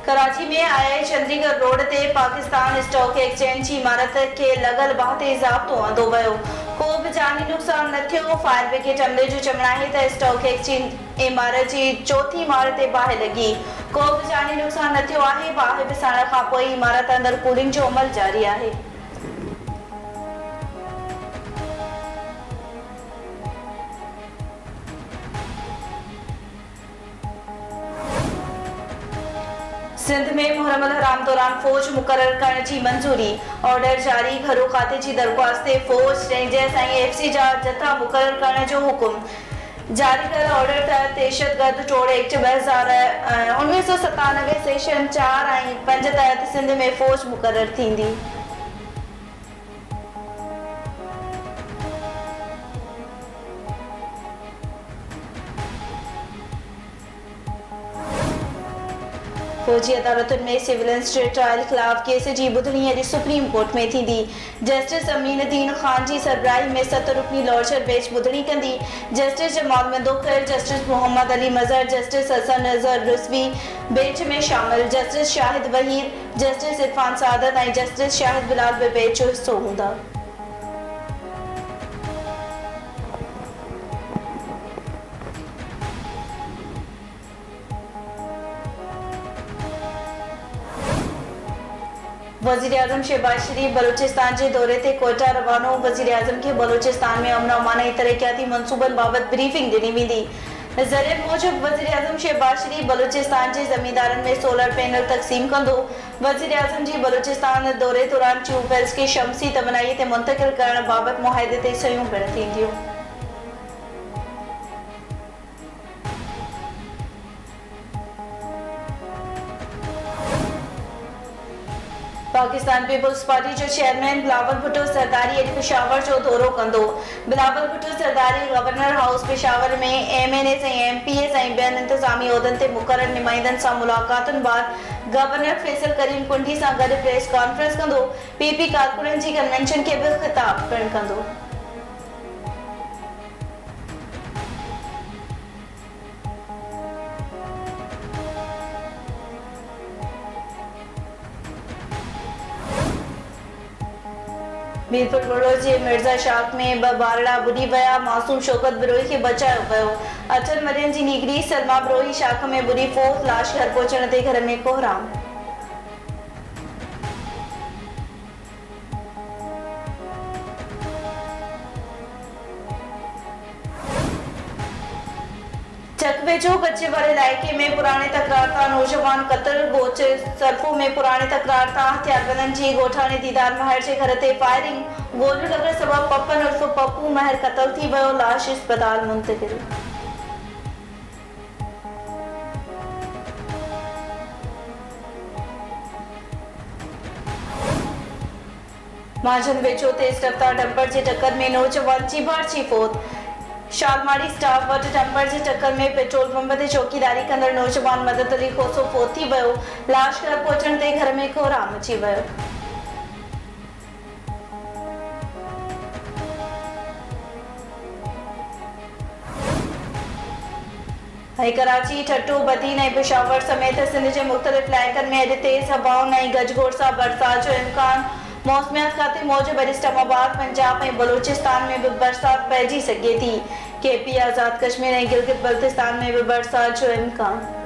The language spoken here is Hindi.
कराची में आई चंडीगढ़ रोड ते पाकिस्तान स्टॉक एक्सचेंज जी इमारत के लगल बाह ते ज़ाब्तो आंदो वियो। को बि जानी नुक़सान न थियो। फायर ब्रिगेड अमले जो चवणु आहे त स्टॉक एक्सचेंज इमारत जी चौथी माड़ ते बाहि लॻी। को बि जानी नुक़सान न थियो आहे। बाहि विसाइण खां पोइ इमारत अंदरि कूलिंग जो अमल जारी आहे। सिंध में मुहर्रम हराम दौरान फौज मुकर्रर करण की मंजूरी। ऑर्डर जारी। घरो खाते की दरख्वास्त ते फौज रेंजर्स ऐं एफसी जा जथा मुकर्रर करण जो हुकुम जारी कर। ऑर्डर तहत दहशतगर्द टोड़ एक्ट 1997 सेक्शन 4 ऐं 5 तहत सिंध में फौज मुकर्रर थींदी। फौजी अदालतुनि में सिविल स्टेट ट्रायल खिलाफ केस की ॿुधणी अॼु सुप्रीम कोर्ट में थींदी। जस्टिस अमीनुद्दीन खान की सरबराही में 7 रुकनी लॉर्चर बेंच ॿुधणी कंदी। Justice Jamal Mandokhail, justice Muhammad Ali Mazhar, justice Hasan Azhar Rizvi bench में शामिल। जस्टिस शाहिद वहीद, जस्टिस इरफान सादत ऐं जस्टिस शाहिद बिलाल भी बेंच जो हिस्सो हूंदा। वज़ीर-ए-आज़म शहबाज शरीफ बलूचिस्तान के दौरे ते कोयटा रवानो। वज़ीर-ए-आज़म के बलूचिस्तान में अमन-अमान ऐं तरक्याती मंसूबनि बाबत ब्रीफिंग ॾिनी वेंदी। ज़रिए मूजिब वज़ीर-ए-आज़म शहबाज शरीफ बलूचिस्तान के ज़मींदारनि में सोलर पैनल तक़सीम कंदो। वज़ीर-ए-आज़म जी बलूचिस्तान दौरे दौरान ट्यूबवेल्स के शमसी तवानाई ते मुंतकिल करण बाबत मुआहदे ते सयूं पिणु थींदियूं। पाकिस्तान पीपल्स पार्टी जो चेयरमैन बिलावल भुट्टो सरदारी अॼु पेशावर जो दौरो कंदो। बिलावल भुट्टो सरदारी गवर्नर हाउस पेशावर में एमएनएस ऐं एमपीएस ऐं ॿियनि इंतज़ामी उहिदनि ते मुक़रर नुमाइंदनि सां मुलाक़ातुनि बाद गवर्नर फैसल करीम कुंडी सां गॾु प्रेस कॉन्फ्रेंस कंदो। पीपी कारकुननि जी कन्वेंशन के भी ख़िताब पिणु कंदो। मीरपुर बुर्रो जे मिर्ज़ा शाख में 2 ॿारड़ा बुॾी विया। मासूम शौकत बिरोही के बचायो वियो। 8 मरियनि जी निगरी सलमा बिरोही शाख में बुॾी फोर्थ लाश घर पहुचण ते घर में कोहराम। चक वेझो गच्चीवारे इलाइक़े में पुराने तकरार तां नौजवान क़त्ल। गोच सरफो में पुराने तकरार तां हथियारबंदनि जी ॻोठाणे दीदार महर जे घर ते फायरिंग। गोलियूं लॻण सबबि पपन उर्फ पप्पू महर क़त्ल थी वियो। लाश अस्पताल मुंतकिल। मांझंदि वेझो तेज़ रफ़्तार डंपर जे टक्कर में नौजवान जी बारची फौत। शालमारी स्टाफ वटि डंपर जे टक्कर में पेट्रोल पंप ते चौकीदारी कंदड़ नौजवान मदद अली खोसो फौत थी वियो। लाश घर पहुचण ते घर में कोहराम अची वियो। कराची, ठट्टू, बदीन ऐं पेशावर समेत सिंध जे मुख़्तलिफ़ इलाइक़नि में अॼु तेज़ हवाउनि ऐं गजगोड़ सां बरसात जो इम्कान। मौसमियात खाते मूजिब अॼु इस्लामाबाद, पंजाब ऐं बलूचिस्तान में भी बरसात पइजी सघे थी। केपी, आज़ाद कश्मीर ऐं गिलगित बल्तिस्तान में भी बरसात जो इम्कान।